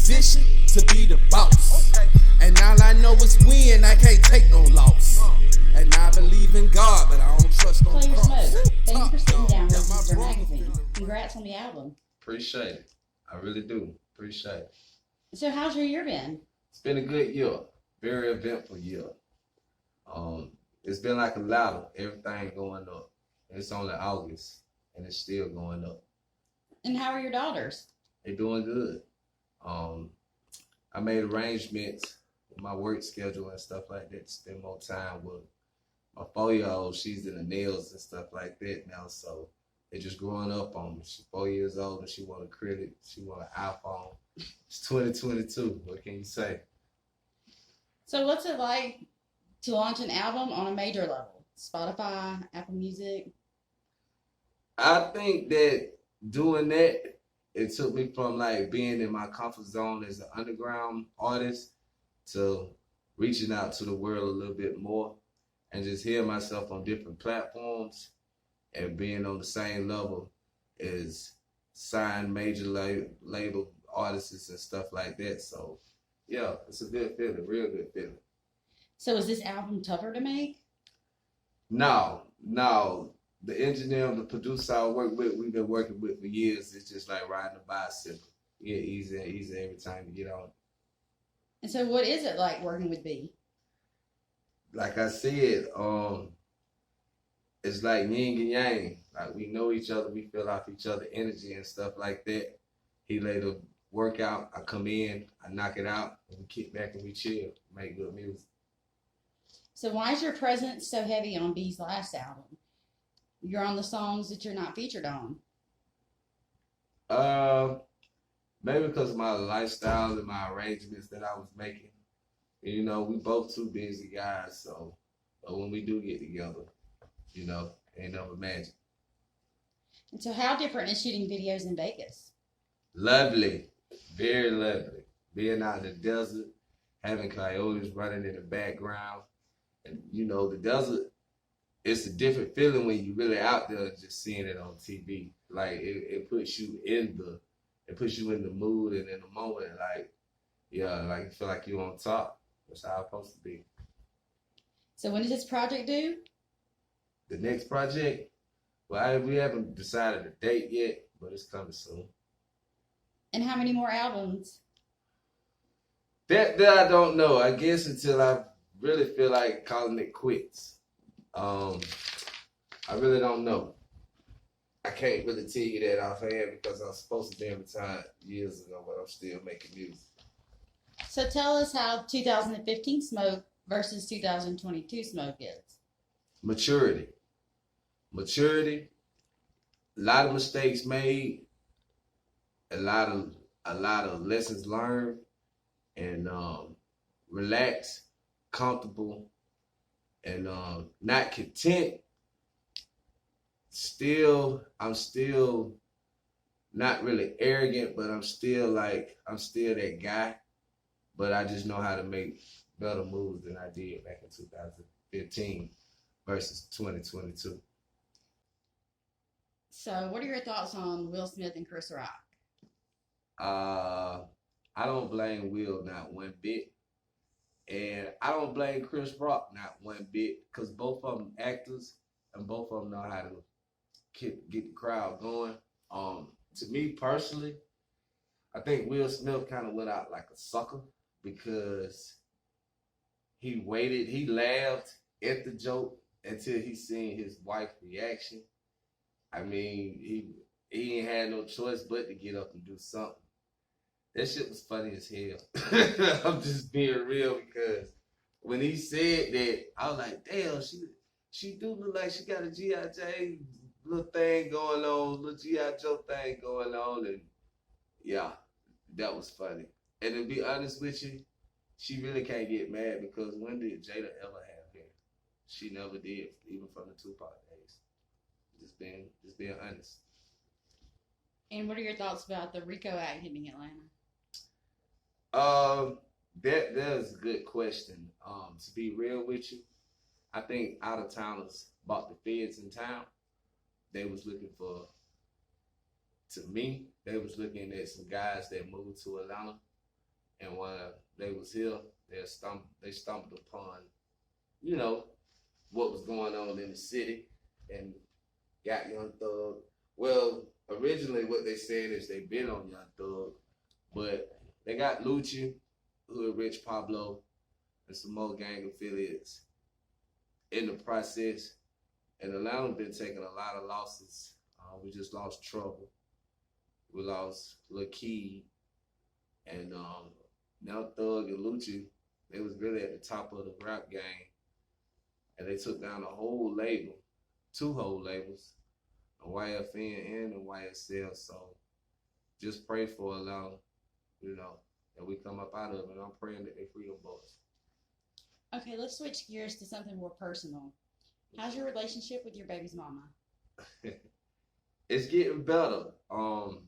position to be the boss. And all I know is win, I can't take no loss. And I believe in God, but I don't trust no Playa cross. Smoke, thank you for sitting down with Yeah, us, my Mr. brother Magazine. finna Congrats on the album. Appreciate it. I really do. Appreciate it. So how's your year been? It's been a good year. Very eventful year. It's been like a ladder. Everything going up. It's only August, and it's still going up. And how are your daughters? They're doing good. I made arrangements with my work schedule and stuff like that to spend more time with my 4-year-old. She's in the nails and stuff like that now, so they're just growing up on me. She's 4 years old and she want a credit. She want an iPhone. It's 2022. What can you say? So what's it like to launch an album on a major level? Spotify, Apple Music? I think that doing that, it took me from like being in my comfort zone as an underground artist to reaching out to the world a little bit more and just hearing myself on different platforms and being on the same level as signed major label artists and stuff like that. So yeah, it's a good feeling, real good feeling. So is this album tougher to make? No. The engineer and the producer I work with, we've been working with for years. It's just like riding a bicycle. Yeah, easy every time you get on. And so what is it like working with B? Like I said, it's like yin and yang. Like we know each other, we feel off each other energy and stuff like that. He lay the work out, I come in, I knock it out, and we kick back and we chill, make good music. So why is your presence so heavy on B's last album? You're on the songs that you're not featured on. Maybe because of my lifestyle and my arrangements that I was making. You know, we both two busy guys, so but when we do get together, you know, ain't never magic. And so how different is shooting videos in Vegas? Lovely, very lovely. Being out in the desert, having coyotes running in the background, and you know, the desert. It's a different feeling when you're really out there just seeing it on TV. Like it puts you in the mood and in the moment. Like, yeah, like you feel like you're on top. That's how it's supposed to be. So when is this project due? The next project, well, we haven't decided a date yet, but it's coming soon. And how many more albums? That I don't know. I guess until I really feel like calling it quits. I really don't know. I can't really tell you that offhand because I was supposed to be retired years ago, but I'm still making music. So tell us how 2015 Smoke versus 2022 Smoke is. Maturity. A lot of mistakes made, a lot of lessons learned, and relaxed, comfortable, and not content. I'm still not really arrogant, but I'm still that guy. But I just know how to make better moves than I did back in 2015 versus 2022. So what are your thoughts on Will Smith and Chris Rock? I don't blame Will not one bit. And I don't blame Chris Rock not one bit because both of them actors and both of them know how to get the crowd going. To me personally, I think Will Smith kind of went out like a sucker because he laughed at the joke until he seen his wife's reaction. I mean, he ain't had no choice but to get up and do something. That shit was funny as hell. I'm just being real because when he said that, I was like, damn, she do look like she got a G.I. Jane little thing going on, little G.I. Joe thing going on. And yeah, that was funny. And to be honest with you, she really can't get mad because when did Jada ever have hair? She never did, even from the Tupac days. Just being honest. And what are your thoughts about the RICO Act hitting Atlanta? That's a good question. To be real with you, I think out of towners bought the feds in town. They was looking at some guys that moved to Atlanta And when they was here, they stumbled upon, you know, what was going on in the city and got Young Thug. Well, originally what they said is they been on Young Thug, but they got Lucci, Hood Rich Pablo, and some more gang affiliates in the process. And Atlanta been taking a lot of losses. We just lost Trouble. We lost Lil Key. And now Thug and Lucci, they was really at the top of the rap game. And they took down a whole label, 2 whole labels, a YFN and a YSL. So just pray for Atlanta, you know, that we come up out of it. And I'm praying that they free them boys. Okay, let's switch gears to something more personal. How's your relationship with your baby's mama? It's getting better. Probably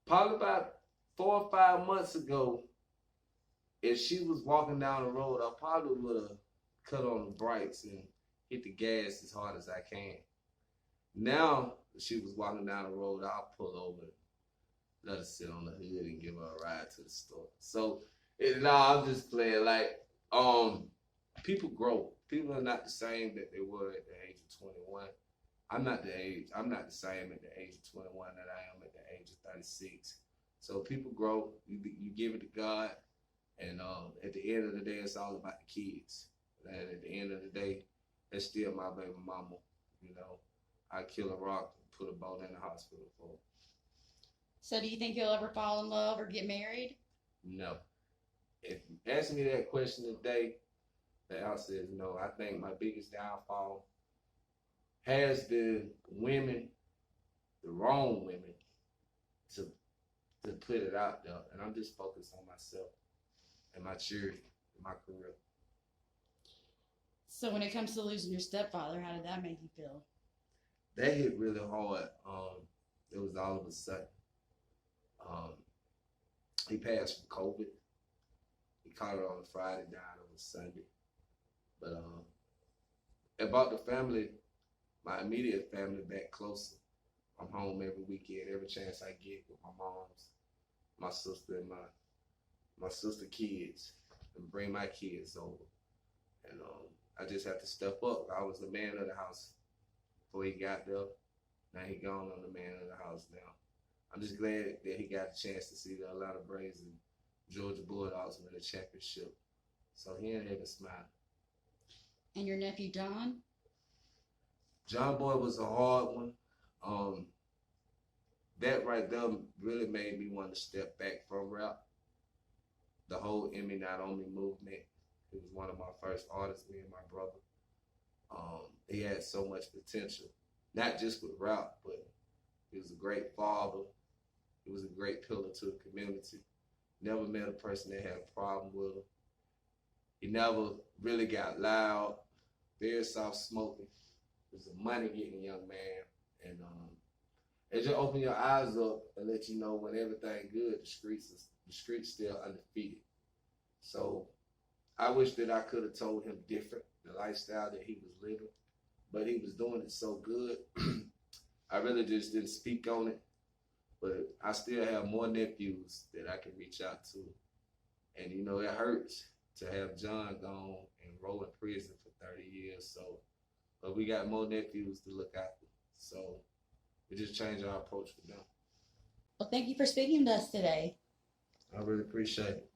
about 4 or 5 months ago, if she was walking down the road, I probably would have cut on the brakes and hit the gas as hard as I can. Now, if she was walking down the road, I'll pull over, let her sit on the hood and give her a ride to the store. So, I'm just playing. Like, people grow. People are not the same that they were at the age of 21. I'm not the same at the age of 21 that I am at the age of 36. So people grow. You give it to God, and at the end of the day, it's all about the kids. And at the end of the day, that's still my baby mama. You know, I kill a rock and put a boat in the hospital for her. So do you think you'll ever fall in love or get married? No. If you ask me that question today, the answer is no. I think my biggest downfall has been women, the wrong women, to put it out there. And I'm just focused on myself and my children and my career. So when it comes to losing your stepfather, how did that make you feel? That hit really hard. It was all of a sudden. He passed from COVID. He caught it on a Friday, died on a Sunday. But it brought the family, my immediate family, back closer. I'm home every weekend, every chance I get with my moms, my sister, and my sister kids, and bring my kids over. And I just have to step up. I was the man of the house before he got there. Now he gone on the man of the house now. I'm just glad that he got a chance to see the Atlanta Braves and Georgia Bulldogs win the championship. So he ain't even smile. And your nephew John? John Boy was a hard one. That right there really made me want to step back from rap. The whole Emmy Not On Me movement. He was one of my first artists, me and my brother. He had so much potential, not just with rap, but he was a great father. He was a great pillar to the community. Never met a person that had a problem with him. He never really got loud, very soft smoking. He was a money getting young man. And it just opened your eyes up and let you know when everything good, the streets still undefeated. So I wish that I could have told him different, the lifestyle that he was living, but he was doing it so good. I really just didn't speak on it, but I still have more nephews that I can reach out to. And you know, it hurts to have John gone and roll in prison for 30 years. So, but we got more nephews to look after. So we just changed our approach with them. Well, thank you for speaking to us today. I really appreciate it.